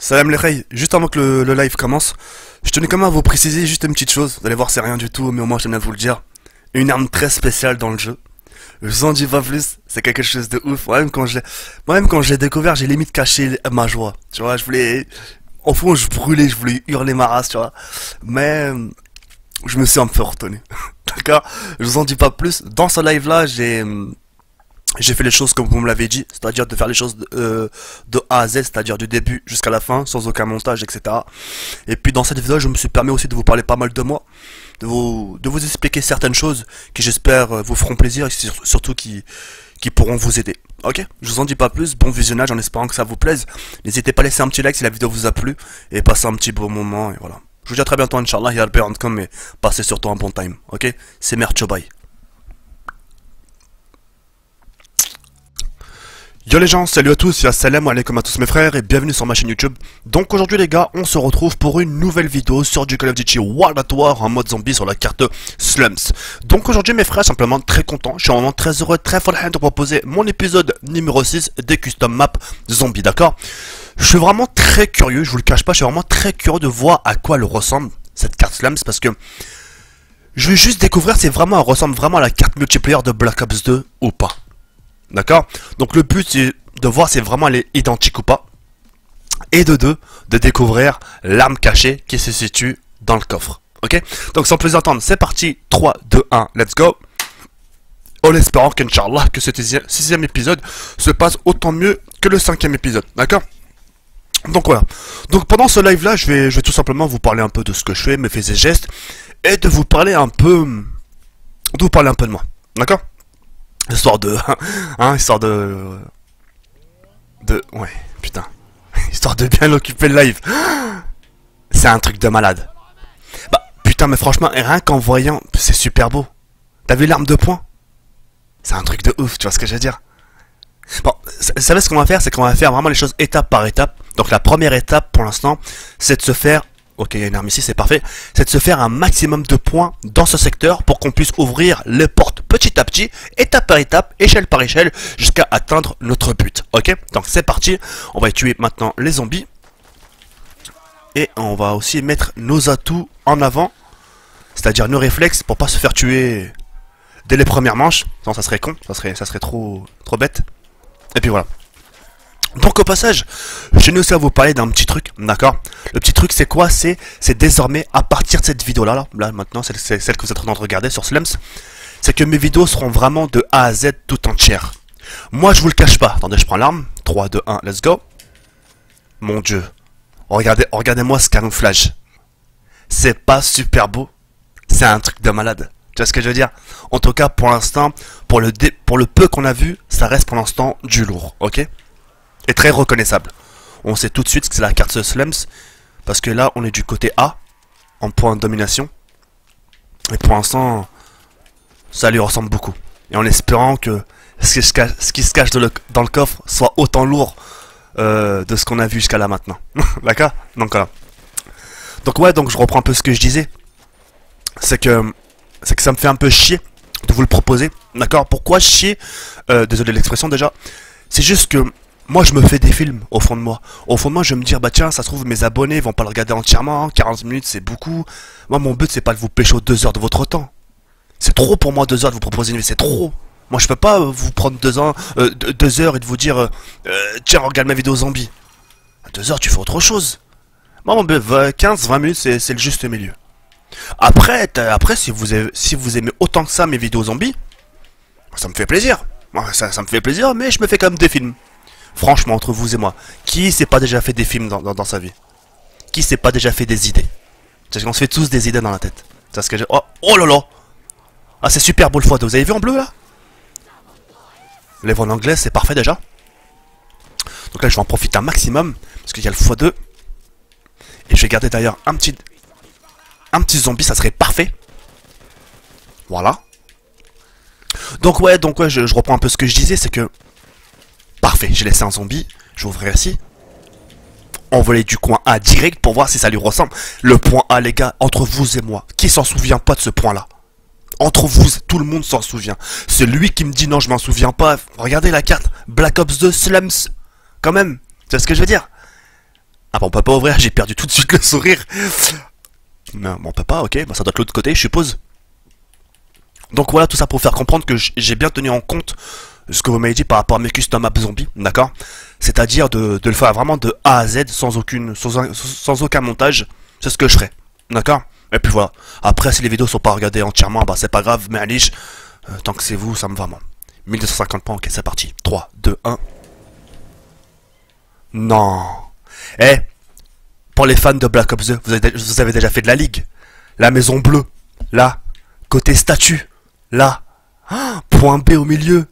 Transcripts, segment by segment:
Salam les reys, juste avant que le live commence, je tenais quand même à vous préciser juste une petite chose. Vous allez voir, c'est rien du tout, mais au moins je tenais à vous le dire. Une arme très spéciale dans le jeu. Je vous en dis pas plus, c'est quelque chose de ouf. Moi-même quand je l'ai découvert, j'ai limite caché ma joie. Tu vois, je voulais... Au fond, je brûlais, je voulais hurler ma race, tu vois. Mais... je me suis un peu retenu. D'accord. Je vous en dis pas plus. Dans ce live-là, j'ai fait les choses comme vous me l'avez dit, c'est-à-dire de faire les choses de A à Z, c'est-à-dire du début jusqu'à la fin, sans aucun montage, etc. Et puis dans cette vidéo, je me suis permis aussi de vous parler pas mal de moi, de vous expliquer certaines choses qui j'espère vous feront plaisir et surtout qui pourront vous aider. Ok, je vous en dis pas plus, bon visionnage en espérant que ça vous plaise. N'hésitez pas à laisser un petit like si la vidéo vous a plu et passez un petit bon moment et voilà. Je vous dis à très bientôt, Inch'Allah, et Alper.com, mais passez surtout un bon time, ok. C'est Mercho, bye. Yo les gens, salut à tous, et assalamu alaikum à tous mes frères et bienvenue sur ma chaîne YouTube. Donc aujourd'hui les gars, on se retrouve pour une nouvelle vidéo sur du Call of Duty World at War en mode zombie sur la carte Slums. Donc aujourd'hui mes frères, simplement très content, je suis vraiment très heureux, très fort de proposer mon épisode numéro 6 des custom maps zombies, d'accord. Je suis vraiment très curieux, je vous le cache pas, je suis vraiment très curieux de voir à quoi elle ressemble cette carte Slums parce que je vais juste découvrir si vraiment elle ressemble vraiment à la carte multiplayer de Black Ops 2 ou pas. D'accord. Donc le but c'est de voir si vraiment elle est identique ou pas. Et de deux, de découvrir l'arme cachée qui se situe dans le coffre. Ok. Donc sans plus attendre, c'est parti. 3, 2, 1, let's go. En espérant qu'Inch'Allah que ce sixième épisode se passe autant mieux que le cinquième épisode. D'accord. Donc voilà. Donc pendant ce live là, je vais tout simplement vous parler un peu de ce que je fais, mes faits et gestes. Et de vous parler un peu... de moi. D'accord. Histoire de... hein, histoire de... ouais, putain. Histoire de bien occuper le live. C'est un truc de malade. Bah, putain, mais franchement, rien qu'en voyant... C'est super beau. T'as vu l'arme de poing? C'est un truc de ouf, tu vois ce que je veux dire? Bon, vous savez ce qu'on va faire? C'est qu'on va faire vraiment les choses étape par étape. Donc la première étape, pour l'instant, c'est de se faire... Ok, il y a une arme ici, c'est parfait. C'est de se faire un maximum de points dans ce secteur pour qu'on puisse ouvrir les portes petit à petit, étape par étape, échelle par échelle, jusqu'à atteindre notre but. Ok, donc c'est parti. On va tuer maintenant les zombies. Et on va aussi mettre nos atouts en avant. C'est-à-dire nos réflexes pour pas se faire tuer dès les premières manches. Non, ça serait con, ça serait trop bête. Et puis voilà. Donc au passage, je tenais aussi à vous parler d'un petit truc, d'accord. Le petit truc c'est quoi? C'est désormais à partir de cette vidéo là maintenant, c'est celle que vous êtes en train de regarder sur Slums. C'est que mes vidéos seront vraiment de A à Z tout entières. Moi je vous le cache pas, attendez je prends l'arme, 3, 2, 1, let's go. Mon dieu, regardez-moi ce camouflage. C'est pas super beau, c'est un truc de malade. Tu vois ce que je veux dire? En tout cas pour l'instant, pour le peu qu'on a vu, ça reste pour l'instant du lourd, ok. Et très reconnaissable. On sait tout de suite que c'est la carte Slums. Parce que là, on est du côté A. En point de domination. Et pour l'instant, ça lui ressemble beaucoup. Et en espérant que ce qui se cache dans le coffre soit autant lourd de ce qu'on a vu jusqu'à là maintenant. D'accord? Donc voilà. Donc ouais, donc je reprends un peu ce que je disais. C'est que ça me fait un peu chier de vous le proposer. D'accord? Pourquoi chier? Désolé de l'expression déjà. C'est juste que... moi je me fais des films au fond de moi. Au fond de moi je vais me dire bah tiens ça se trouve mes abonnés vont pas le regarder entièrement, 40 minutes c'est beaucoup. Moi mon but c'est pas de vous pécho 2 heures de votre temps. C'est trop pour moi 2 heures de vous proposer une vie, c'est trop. Moi je peux pas vous prendre 2 heures et de vous dire tiens regarde ma vidéo zombie. À 2 heures tu fais autre chose. Moi mon but 15-20 minutes c'est le juste milieu. Après si vous aimez autant que ça mes vidéos zombies, ça me fait plaisir. Ça me fait plaisir mais je me fais quand même des films. Franchement, entre vous et moi, qui s'est pas déjà fait des films dans sa vie? Qui s'est pas déjà fait des idées? Parce qu'on se fait tous des idées dans la tête. C'est ce que j'ai... Oh là là! Ah, c'est super beau le x2. Vous avez vu en bleu, là? Les voix en anglais, c'est parfait, déjà. Donc là, je vais en profiter un maximum, parce qu'il y a le x2. Et je vais garder d'ailleurs un petit zombie, ça serait parfait. Voilà. Donc ouais, je reprends un peu ce que je disais, c'est que... parfait, j'ai laissé un zombie, je vais ouvrir ici. Envoler du coin A direct pour voir si ça lui ressemble. Le point A les gars, entre vous et moi, qui s'en souvient pas de ce point là? Entre vous, tout le monde s'en souvient. C'est lui qui me dit non je m'en souviens pas. Regardez la carte, Black Ops 2 Slums. Quand même, tu vois ce que je veux dire? Ah bah on peut pas ouvrir, j'ai perdu tout de suite le sourire. Non, bon, on peut pas, ok, bah ça doit être l'autre côté, je suppose. Donc voilà, tout ça pour faire comprendre que j'ai bien tenu en compte ce que vous m'avez dit par rapport à mes custom apps zombies, d'accord? C'est-à-dire de le faire vraiment de A à Z, sans aucun montage, c'est ce que je ferai, d'accord? Et puis voilà, après si les vidéos sont pas regardées entièrement, bah c'est pas grave, mais allez, tant que c'est vous, ça me va moi. 1250 points, ok, c'est parti. 3, 2, 1. Non. Eh, pour les fans de Black Ops 2, vous avez déjà fait de la ligue. La maison bleue, là, côté statue, là. Ah, point B au milieu.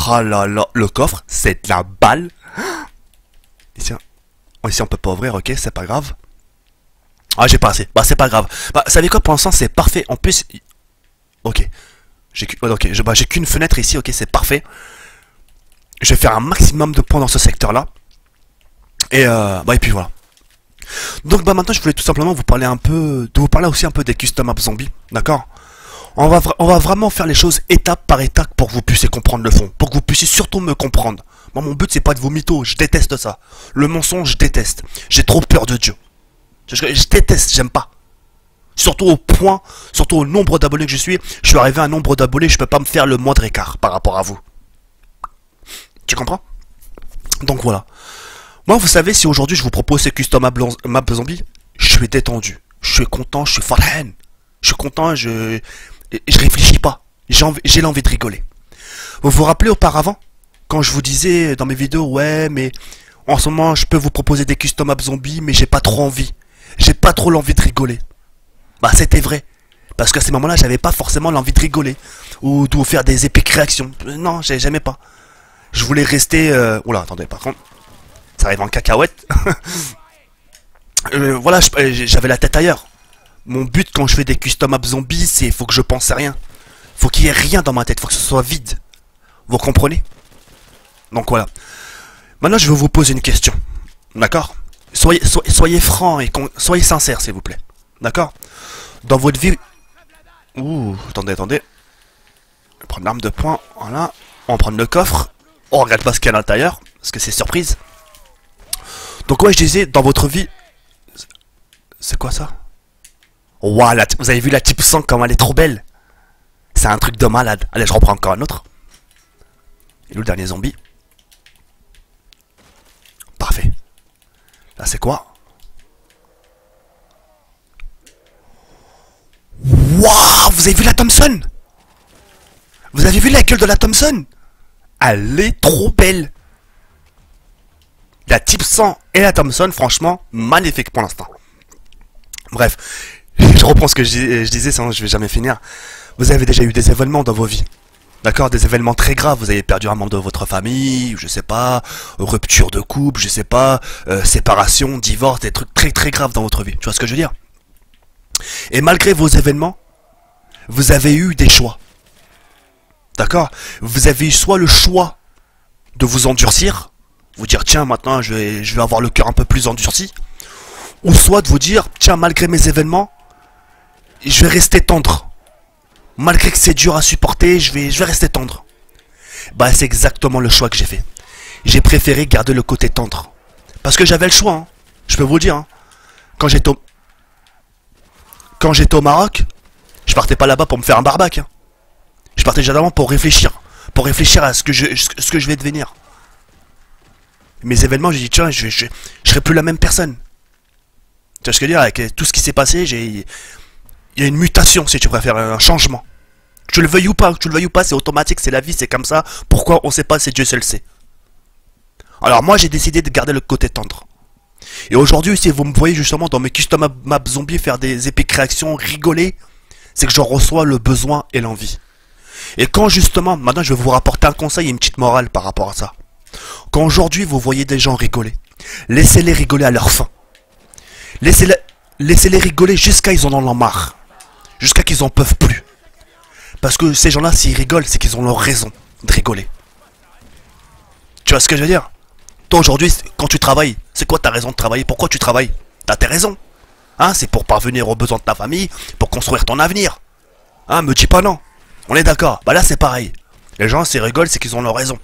Ah là là, le coffre, c'est de la balle. Ici on peut pas ouvrir, ok, c'est pas grave. Ah, j'ai pas assez. Bah, c'est pas grave. Bah, vous savez quoi, pour l'instant, c'est parfait. En plus, ok. J'ai qu'une fenêtre ici, ok, c'est parfait. Je vais faire un maximum de points dans ce secteur-là. Et puis voilà. Donc bah maintenant je voulais tout simplement vous parler aussi un peu des custom apps zombies, d'accord? On va vraiment faire les choses étape par étape pour que vous puissiez comprendre le fond, pour que vous puissiez surtout me comprendre. Moi mon but c'est pas de vous mytho, je déteste ça. Le mensonge, je déteste. J'ai trop peur de Dieu. Je déteste, j'aime pas. Surtout au nombre d'abonnés que je suis arrivé à un nombre d'abonnés, je peux pas me faire le moindre écart par rapport à vous. Tu comprends? Donc voilà. Moi, vous savez, si aujourd'hui je vous propose ces custom map zombies, je suis détendu, je suis content, je suis farhan. Je suis content, je réfléchis pas. J'ai l'envie de rigoler. Vous vous rappelez auparavant, quand je vous disais dans mes vidéos, ouais, mais en ce moment, je peux vous proposer des custom map zombies, mais j'ai pas trop envie. J'ai pas trop l'envie de rigoler. Bah, c'était vrai. Parce qu'à ces moments-là, j'avais pas forcément l'envie de rigoler. Ou de vous faire des épiques réactions. Non, j'aimais pas. Je voulais rester... Oula, attendez, par contre... Ça arrive en cacahuète. Voilà, j'avais la tête ailleurs. Mon but quand je fais des custom apps zombies, c'est faut que je pense à rien. Faut qu'il y ait rien dans ma tête, faut que ce soit vide. Vous comprenez? Donc voilà. Maintenant, je vais vous poser une question. D'accord? Soyez franc et soyez sincère, s'il vous plaît. D'accord? Dans votre vie... Ouh, attendez. On va prendre l'arme de poing, voilà. On va prendre le coffre. On regarde pas ce qu'il y a à l'intérieur, parce que c'est surprise. Donc ouais, je disais, dans votre vie... C'est quoi ça? Waouh, vous avez vu la type 100 comme elle est trop belle. C'est un truc de malade. Allez, je reprends encore un autre. Et le dernier zombie. Parfait. Là, c'est quoi? Waouh, vous avez vu la Thompson? Vous avez vu la gueule de la Thompson? Elle est trop belle. La type 100 et la Thompson, franchement, magnifique pour l'instant. Bref, je reprends ce que je disais, sinon je vais jamais finir. Vous avez déjà eu des événements dans vos vies. D'accord? Des événements très graves. Vous avez perdu un membre de votre famille, je sais pas, rupture de couple, je sais pas, séparation, divorce, des trucs très très graves dans votre vie. Tu vois ce que je veux dire? Et malgré vos événements, vous avez eu des choix. D'accord? Vous avez eu soit le choix de vous endurcir, vous dire tiens maintenant je vais avoir le cœur un peu plus endurci, ou soit de vous dire tiens malgré mes événements je vais rester tendre, malgré que c'est dur à supporter je vais rester tendre. Bah c'est exactement le choix que j'ai fait. J'ai préféré garder le côté tendre parce que j'avais le choix, hein. Je peux vous le dire, hein. Quand j'étais au Maroc, je partais pas là-bas pour me faire un barbac, hein. Je partais généralement pour réfléchir à ce que je vais devenir. Mes événements, j'ai dit tiens, je serai plus la même personne. Tu vois ce que je veux dire? Avec tout ce qui s'est passé, il y a une mutation, si tu préfères, un changement. Tu le veuilles ou pas, c'est automatique, c'est la vie, c'est comme ça. Pourquoi on sait pas, c'est Dieu seul sait. Alors moi, j'ai décidé de garder le côté tendre. Et aujourd'hui, si vous me voyez justement dans mes custom map zombies faire des épiques réactions, rigoler, c'est que j'en reçois le besoin et l'envie. Et quand justement, maintenant je vais vous rapporter un conseil et une petite morale par rapport à ça. Quand aujourd'hui vous voyez des gens rigoler, laissez-les rigoler à leur faim. Laissez-les rigoler jusqu'à ils en ont marre. Jusqu'à qu'ils en peuvent plus. Parce que ces gens-là, s'ils rigolent, c'est qu'ils ont leur raison de rigoler. Tu vois ce que je veux dire? Toi aujourd'hui, quand tu travailles, c'est quoi ta raison de travailler? Pourquoi tu travailles? T'as tes raisons. Hein, c'est pour parvenir aux besoins de ta famille, pour construire ton avenir. Hein, me dis pas non. On est d'accord. Bah là c'est pareil. Les gens s'ils rigolent, c'est qu'ils ont leur raison.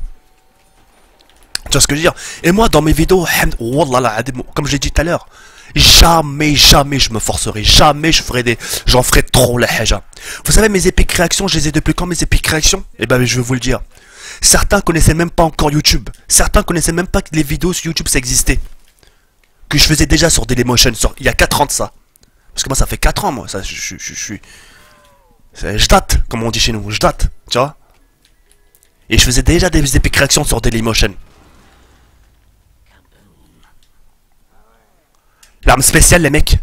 Tu vois ce que je veux dire? Et moi, dans mes vidéos, wallah la adim, comme je l'ai dit tout à l'heure, jamais je me forcerai, jamais j'en ferai trop la haja. Vous savez, mes épiques réactions, je les ai depuis quand mes épiques réactions? Eh ben, je vais vous le dire. Certains connaissaient même pas encore YouTube. Certains connaissaient même pas que les vidéos sur YouTube ça existait. Que je faisais déjà sur Dailymotion, il y a 4 ans de ça. Parce que moi, ça fait 4 ans, moi, ça, je suis... Je date, comme on dit chez nous, je date, tu vois. Et je faisais déjà des épiques réactions sur Dailymotion. L'arme spéciale, les mecs.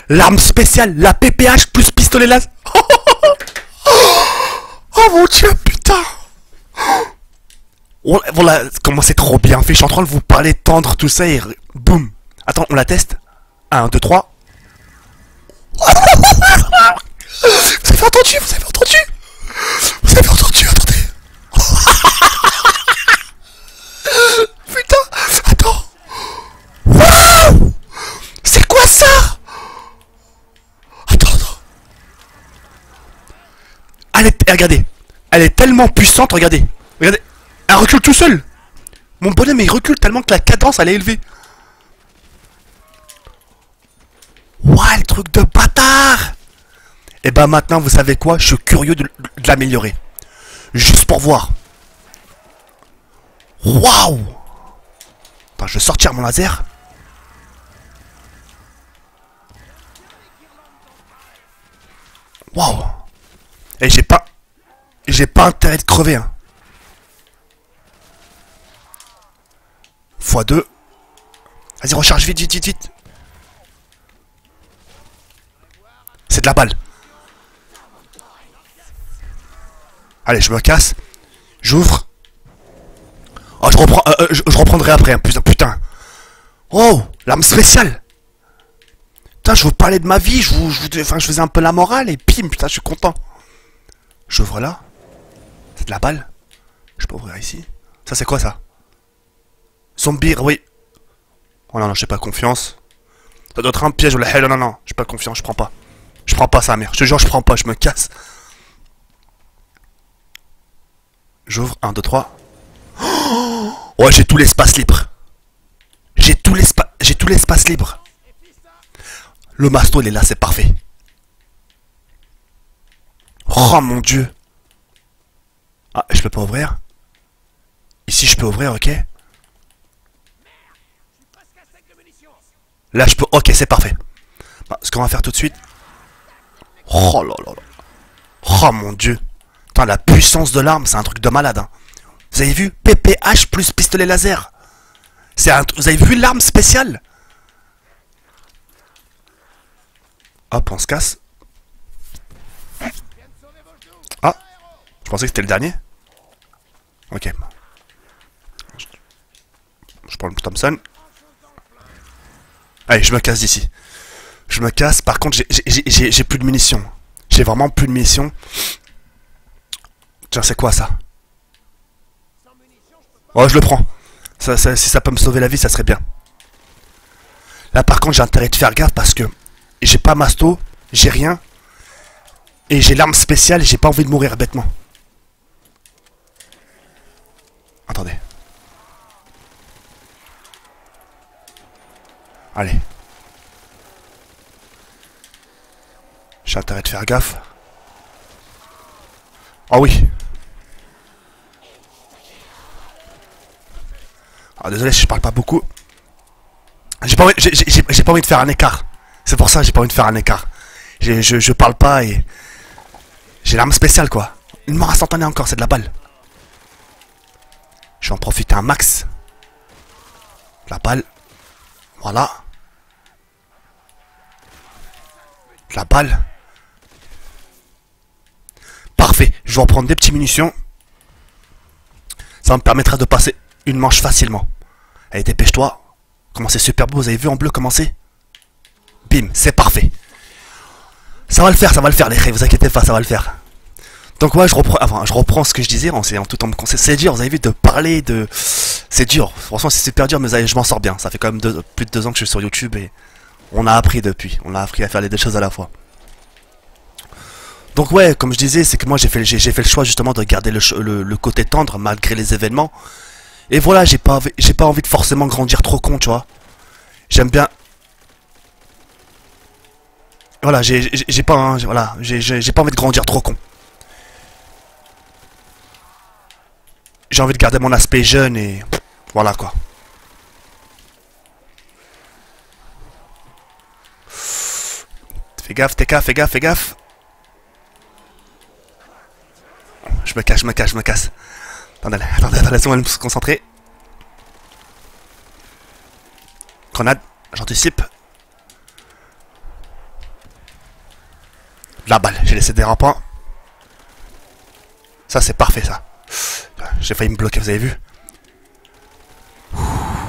L'arme spéciale, la PPH plus pistolet laser. Oh mon dieu, putain. Voilà comment c'est trop bien fait. Je suis en train de vous parler tendre, tout ça, et boum. Attends, on la teste. 1, 2, 3. Vous avez entendu? Vous avez entendu? Vous avez entendu? Attendez. Putain, attends. Waouh! C'est quoi ça? Attends. Regardez. Elle est tellement puissante, regardez. Regardez. Elle recule tout seul. Mon bonhomme il recule tellement que la cadence elle est élevée. Ouah, le truc de bâtard. Et ben maintenant, vous savez quoi? Je suis curieux de l'améliorer. Juste pour voir. Waouh! Attends, je vais sortir mon laser. Waouh! Et j'ai pas intérêt de crever, hein. x2. Vas-y, recharge vite. C'est de la balle. Allez, je me casse. J'ouvre. Oh, je reprendrai après, hein, putain. Oh, l'arme spéciale. Putain, je vous parlais de ma vie, je faisais un peu la morale, et pim, putain, je suis content. J'ouvre là. C'est de la balle. Je peux ouvrir ici. Ça, c'est quoi, ça? Zombie, oui. Oh non, j'ai pas confiance. Ça doit être un piège ou la hell, non, j'ai pas confiance, je prends pas. Je prends pas ça, mère. Je te jure, je prends pas, je me casse. J'ouvre, 1, 2, 3. Oh, j'ai tout l'espace libre. J'ai tout l'espace libre. Le masto, il est là, c'est parfait. Oh mon dieu. Ah, je peux pas ouvrir. Ici, je peux ouvrir, ok. Là, je peux... Ok, c'est parfait. Bah, ce qu'on va faire tout de suite... Oh là là là. Oh mon dieu. Putain, la puissance de l'arme, c'est un truc de malade. Hein. Vous avez vu? PPH plus pistolet laser. Vous avez vu l'arme spéciale? Hop, on se casse. Ah, je pensais que c'était le dernier. Ok. Je prends le Thompson. Allez, je me casse d'ici. Je me casse. Par contre, j'ai plus de munitions. J'ai vraiment plus de munitions. Tiens, c'est quoi ça? Oh, je le prends. Si ça peut me sauver la vie, ça serait bien. Là, par contre, j'ai intérêt de faire gaffe parce que j'ai pas masto, j'ai rien. Et j'ai l'arme spéciale et j'ai pas envie de mourir bêtement. Attendez. Allez. J'ai intérêt de faire gaffe. Oh oui. Ah, désolé si je parle pas beaucoup. J'ai pas envie de faire un écart. C'est pour ça que j'ai pas envie de faire un écart. Je parle pas et... J'ai l'arme spéciale quoi. Une mort instantanée encore, c'est de la balle. Je vais en profiter un max. La balle. Voilà. La balle. Parfait. Je vais en prendre des petites munitions. Ça me permettra de passer une manche facilement. Allez, dépêche-toi. Comment c'est super beau, vous avez vu en bleu comment c'est? Bim, c'est parfait. Ça va le faire les rêves, vous inquiétez pas, ça va le faire. Donc ouais, je reprends ce que je disais, tout en me conseillant. C'est dur, vous avez vu, de parler, c'est dur, franchement c'est super dur, mais je m'en sors bien. Ça fait quand même plus de 2 ans que je suis sur YouTube et on a appris depuis. On a appris à faire les 2 choses à la fois. Donc ouais, comme je disais, c'est que moi j'ai fait le choix justement de garder le côté tendre malgré les événements. Et voilà, j'ai pas envie de forcément grandir trop con, tu vois. J'aime bien... Voilà, j'ai pas, hein, voilà, j'ai pas envie de grandir trop con. J'ai envie de garder mon aspect jeune et... Voilà, quoi. Fais gaffe, TK, fais gaffe, fais gaffe. Je me cache, je me cache, je me casse. Attendez, laisse-moi me concentrer. Grenade, j'anticipe. La balle, j'ai laissé des rampants. Ça, c'est parfait, ça. J'ai failli me bloquer, vous avez vu?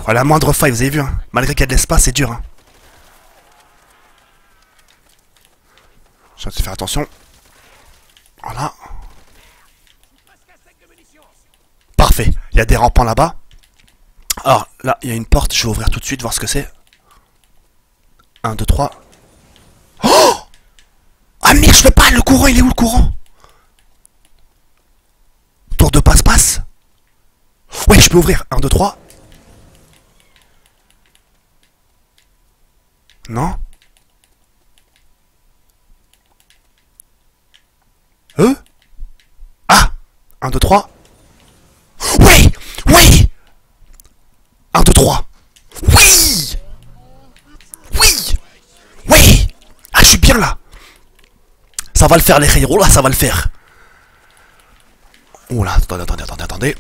À la moindre faille, vous avez vu, hein. Malgré qu'il y a de l'espace, c'est dur, hein. Je vais faire attention. Voilà. Parfait. Il y a des rampants là-bas. Alors, là, il y a une porte. Je vais ouvrir tout de suite, voir ce que c'est. 1, 2, 3. Oh! Ah merde, je peux pas. Le courant, il est où, le courant? Tour de passe-passe. Ouais, je peux ouvrir. 1, 2, 3. Non? Ah! 1, 2, 3. Oui! Oui! 1, 2, 3. Oui! Oui! Oui! Ah, je suis bien là! Ça va le faire, les héros, là, ça va le faire. Oh là, attendez.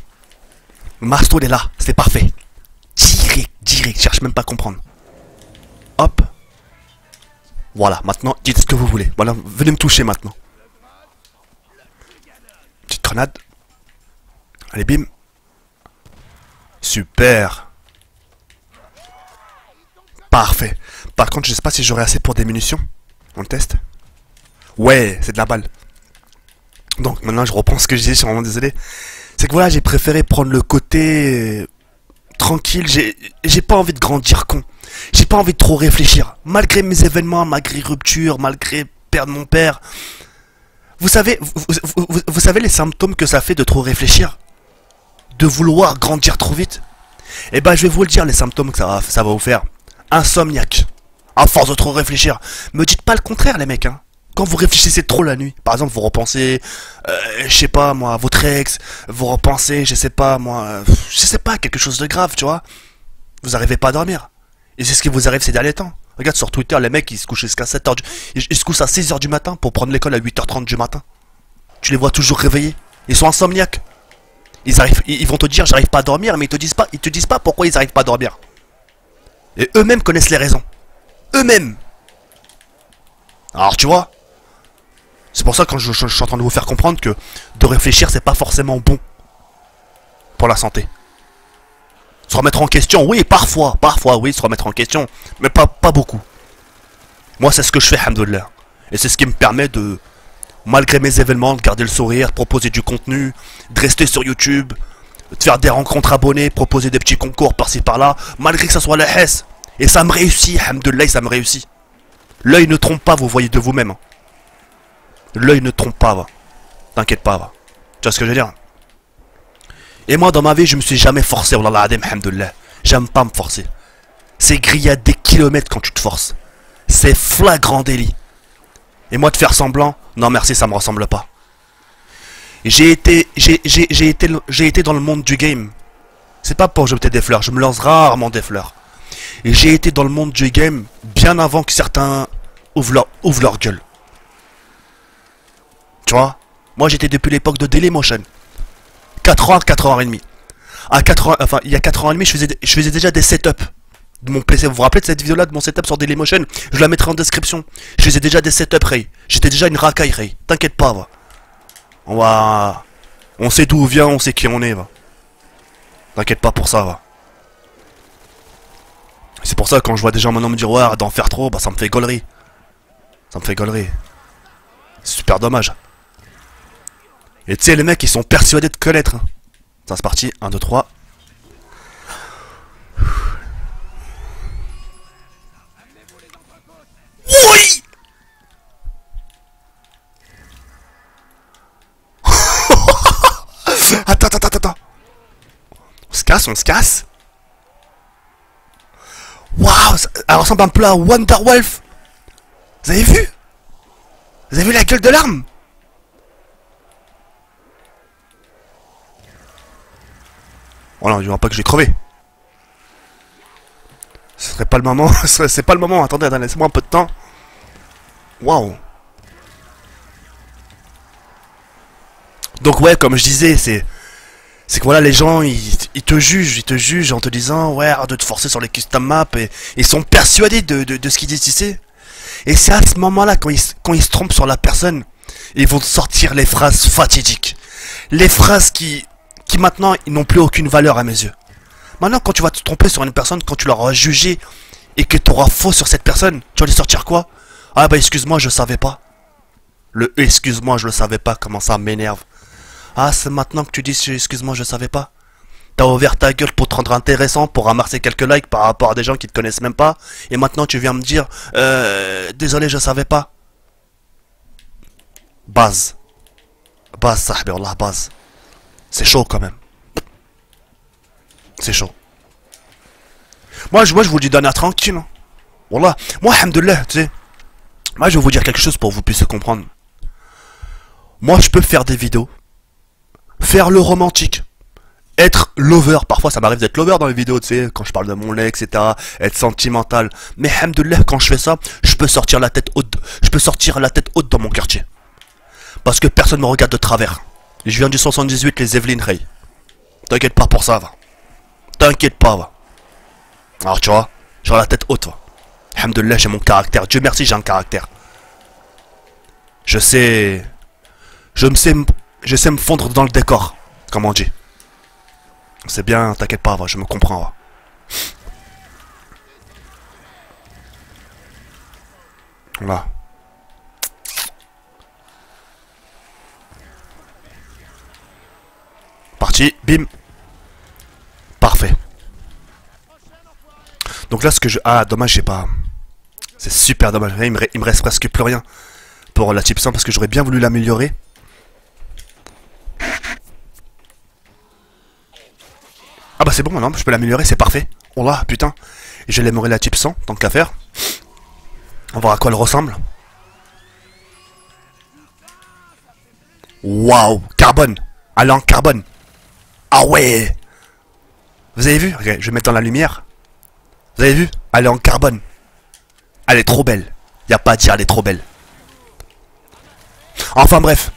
Le marteau, il est là, c'est parfait. Direct, je cherche même pas à comprendre. Hop. Voilà, maintenant, dites ce que vous voulez. Voilà, venez me toucher maintenant. Petite grenade. Allez, bim. Super. Parfait. Par contre, je sais pas si j'aurai assez pour des munitions. On le teste. Ouais, c'est de la balle. Donc maintenant, je reprends ce que je disais, je suis vraiment désolé. C'est que voilà, j'ai préféré prendre le côté tranquille. J'ai pas envie de grandir con. J'ai pas envie de trop réfléchir. Malgré mes événements, malgré rupture, malgré perdre mon père. Vous savez, vous savez les symptômes que ça fait de trop réfléchir? De vouloir grandir trop vite? Eh ben, je vais vous le dire, les symptômes que ça va vous faire. Insomniaque. À force de trop réfléchir. Me dites pas le contraire, les mecs, hein. Quand vous réfléchissez trop la nuit, par exemple, vous repensez, je sais pas moi, à votre ex, vous repensez, je sais pas moi, quelque chose de grave, tu vois. Vous arrivez pas à dormir. Et c'est ce qui vous arrive ces derniers temps. Regarde sur Twitter, les mecs, ils se couchent jusqu'à 7h ils se couchent à 6h du matin pour prendre l'école à 8h30 du matin. Tu les vois toujours réveillés. Ils sont insomniaques. Ils vont te dire, j'arrive pas à dormir, mais ils te disent pas pourquoi ils arrivent pas à dormir. Et eux-mêmes connaissent les raisons. Eux-mêmes. Alors, tu vois. C'est pour ça que je suis en train de vous faire comprendre que de réfléchir, c'est pas forcément bon pour la santé. Se remettre en question, oui, parfois, oui, se remettre en question, mais pas beaucoup. Moi, c'est ce que je fais, alhamdoulilah. Et c'est ce qui me permet de, malgré mes événements, de garder le sourire, de proposer du contenu, de rester sur YouTube, de faire des rencontres abonnés, proposer des petits concours par-ci par-là, malgré que ça soit la hesse. Et ça me réussit, alhamdoulilah, ça me réussit. L'œil ne trompe pas, vous voyez de vous-même. L'œil ne trompe pas, va. T'inquiète pas, va. Tu vois ce que je veux dire? Et moi, dans ma vie, je me suis jamais forcé, wallah l'adem, alhamdoulilah. J'aime pas me forcer. C'est grillé à des kilomètres quand tu te forces. C'est flagrant délit. Et moi, de faire semblant, non merci, ça me ressemble pas. J'ai été dans le monde du game. C'est pas pour jeter des fleurs, je me lance rarement des fleurs. Et j'ai été dans le monde du game bien avant que certains ouvrent leur gueule. Tu vois? Moi j'étais depuis l'époque de Dailymotion. 4 ans, 4 ans et demi. À 4 ans, enfin il y a 4 ans et demi je faisais déjà des setups de mon PC. Vous vous rappelez de cette vidéo là de mon setup sur Dailymotion? Je la mettrai en description. Je faisais déjà des setups, Ray. J'étais déjà une racaille, Ray. T'inquiète pas, va. On sait d'où on vient, on sait qui on est, va. T'inquiète pas pour ça, va. C'est pour ça quand je vois des gens maintenant me dire ouais d'en faire trop, bah ça me fait gaulerie. Ça me fait gaulerie. C'est super dommage. Et tu sais les mecs ils sont persuadés de connaître. Hein. Ça c'est parti, 1, 2, 3. Oui. Attends. On se casse. on se casse. Waouh, elle ressemble un peu à Wonderwolf. Vous avez vu? Vous avez vu la gueule de l'arme? Oh non, il n'y aura pas que j'ai crevé. Ce serait pas le moment. C'est pas le moment. Attendez, laissez-moi un peu de temps. Waouh. Donc ouais, comme je disais, c'est que voilà, les gens, ils te jugent en te disant, ouais, arrête de te forcer sur les custom maps, et ils sont persuadés de ce qu'ils disent ici. Et c'est à ce moment-là, quand ils se trompent sur la personne, ils vont sortir les phrases fatidiques. Les phrases qui maintenant, ils n'ont plus aucune valeur à mes yeux. Maintenant, quand tu vas te tromper sur une personne, quand tu l'auras jugé, et que tu auras faux sur cette personne, tu vas lui sortir quoi? Ah bah excuse-moi, je savais pas. Le excuse-moi, je le savais pas, comment ça m'énerve. Ah, c'est maintenant que tu dis excuse-moi, je savais pas. T'as ouvert ta gueule pour te rendre intéressant, pour ramasser quelques likes par rapport à des gens qui te connaissent même pas. Et maintenant tu viens me dire désolé, je savais pas. Base. Base, sahbi, Allah, base. C'est chaud quand même. C'est chaud. Moi, je vous le dis d'un air tranquille. Hein. Wallah. Moi, alhamdoulilah, tu sais. Moi, je vais vous dire quelque chose pour que vous puissiez comprendre. Moi, je peux faire des vidéos. Faire le romantique. Être lover. Parfois, ça m'arrive d'être lover dans les vidéos, tu sais, quand je parle de mon lait, etc. Être sentimental. Mais, alhamdoulilah, quand je fais ça, je peux sortir la tête haute. Je peux sortir la tête haute dans mon quartier. Parce que personne me regarde de travers. Je viens du 78, les Evelyn Rey. T'inquiète pas pour ça, va. T'inquiète pas, va. Alors, tu vois, j'ai la tête haute, va. Alhamdoulilah, j'ai mon caractère. Dieu merci, j'ai un caractère. Je sais me fondre dans le décor, comme on dit. C'est bien, t'inquiète pas, va, je me comprends, va. Voilà. Parti, bim. Parfait. Donc là, ce que je... Ah, dommage, j'ai pas... C'est super dommage. Il me reste presque plus rien pour la type 100 parce que j'aurais bien voulu l'améliorer. Ah bah c'est bon maintenant, je peux l'améliorer, c'est parfait. Oh là, putain. Et je vais l'améliorer la type 100, tant qu'à faire. On va voir à quoi elle ressemble. Waouh, carbone. Elle est en carbone. Ah ouais. Vous avez vu? Ok, je vais mettre dans la lumière. Vous avez vu? Elle est en carbone. Elle est trop belle. Y a pas à dire, elle est trop belle. Enfin bref.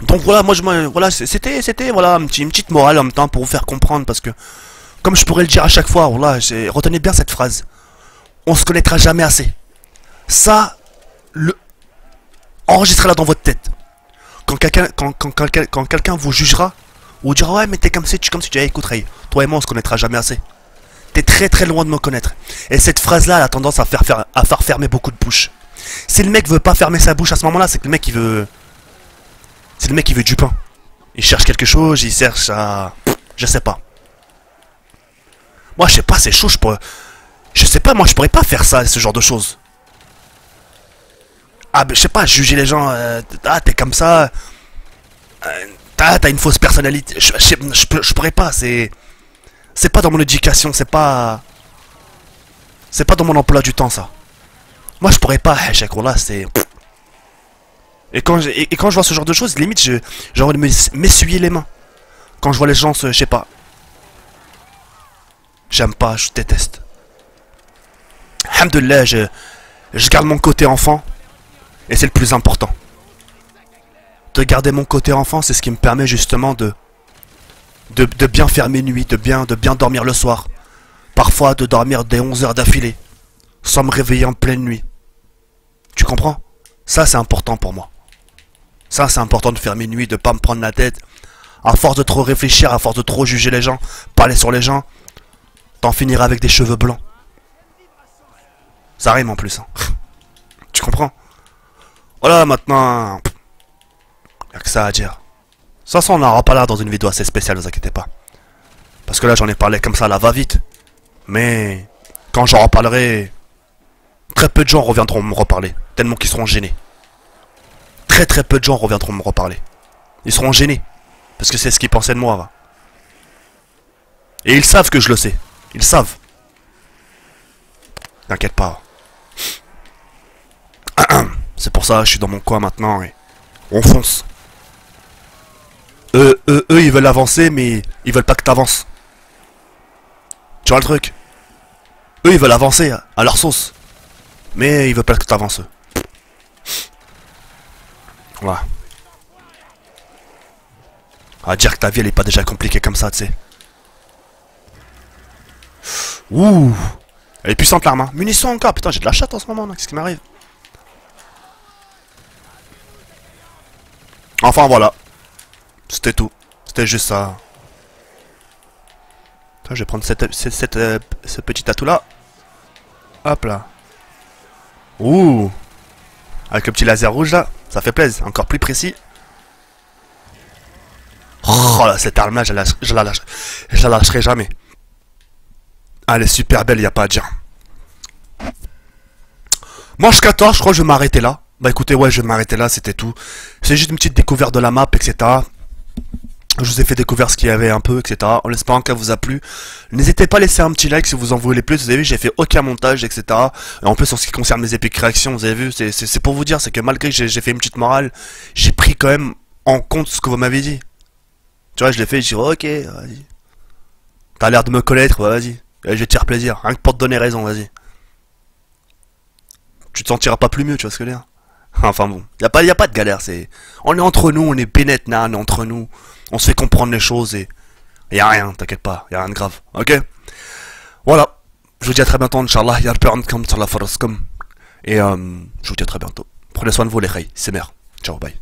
Donc voilà, voilà, c'était voilà une petite morale en même temps pour vous faire comprendre parce que comme je pourrais le dire à chaque fois, voilà, retenez bien cette phrase. On se connaîtra jamais assez. Ça, enregistrez-la dans votre tête. Quand quelqu'un vous jugera ou dira ouais mais t'es comme si tu dis écoute Ray, toi et moi on se connaîtra jamais assez. T'es très loin de me connaître. Et cette phrase-là, elle a tendance à faire fermer beaucoup de bouches. Si le mec veut pas fermer sa bouche à ce moment-là, c'est que le mec il veut... C'est le mec qui veut du pain. Il cherche quelque chose, il cherche à... Je sais pas. Moi je sais pas, c'est chaud, je sais pas, moi je pourrais pas faire ça, ce genre de choses. Ah ben je sais pas, juger les gens, ah t'es comme ça... t'as une fausse personnalité, je pourrais pas, c'est pas dans mon éducation, c'est pas dans mon emploi du temps ça. Moi je pourrais pas, là c'est... Et quand je vois ce genre de choses, limite j'ai envie de m'essuyer les mains. Quand je vois les gens je sais pas. J'aime pas, je déteste. Alhamdoulilah, je garde mon côté enfant. Et c'est le plus important. De garder mon côté enfant, c'est ce qui me permet justement de bien faire mes nuits, de bien dormir le soir. Parfois de dormir des 11 heures d'affilée. Sans me réveiller en pleine nuit. Tu comprends? Ça c'est important pour moi. Ça c'est important de faire mes nuits, de pas me prendre la tête. À force de trop réfléchir, à force de trop juger les gens, parler sur les gens, t'en finiras avec des cheveux blancs. Ça rime en plus. Hein. Tu comprends? Voilà maintenant... Y'a que ça à dire. De toute façon on en reparlera dans une vidéo assez spéciale, ne vous inquiétez pas. Parce que là j'en ai parlé comme ça, là va-vite. Mais... Quand j'en reparlerai... Très peu de gens reviendront me reparler. Tellement qu'ils seront gênés. Très peu de gens reviendront me reparler. Ils seront gênés. Parce que c'est ce qu'ils pensaient de moi, va. Et ils savent que je le sais. Ils savent. T'inquiète pas. C'est pour ça, je suis dans mon coin maintenant et on fonce. Eux, ils veulent avancer, mais ils veulent pas que t'avances. Tu vois le truc? Eux, ils veulent avancer à leur sauce. Mais ils veulent pas que t'avances. Voilà. À dire que ta vie, elle est pas déjà compliquée comme ça, tu sais. Ouh. Elle est puissante l'arme, hein. Munitions encore, putain, j'ai de la chatte en ce moment, qu'est-ce qui m'arrive? Enfin voilà. C'était tout. C'était juste ça. Attends, je vais prendre ce petit atout là. Hop là. Ouh. Avec le petit laser rouge là. Ça fait plaisir. Encore plus précis. Oh là, cette arme là, je la lâcherai jamais. Ah, elle est super belle, y a pas à dire. Moi jusqu'à toi, je crois que je vais m'arrêter là. Bah écoutez, ouais, je vais m'arrêter là, c'était tout. C'est juste une petite découverte de la map, etc. Je vous ai fait découvrir ce qu'il y avait un peu, etc. En espérant qu'elle vous a plu. N'hésitez pas à laisser un petit like si vous en voulez plus. Vous avez vu, j'ai fait aucun montage, etc. Et en plus, en ce qui concerne mes épiques réactions, vous avez vu, c'est pour vous dire, c'est que malgré que j'ai fait une petite morale, j'ai pris quand même en compte ce que vous m'avez dit. Tu vois, je l'ai fait, je dis, ok, vas-y. T'as l'air de me connaître, bah, vas-y. Je vais te faire plaisir, rien que pour te donner raison, vas-y. Tu te sentiras pas plus mieux, tu vois ce que je veux dire. Enfin bon, y a pas de galère, c'est... On est entre nous, on est bénette, on est entre nous. On se fait comprendre les choses et... Y a rien, t'inquiète pas, y a rien de grave, ok? Voilà, je vous dis à très bientôt, Inch'Allah, y'a le père comme sur la force comme. Et je vous dis à très bientôt. Prenez soin de vous les reilles, c'est mère. Ciao, bye.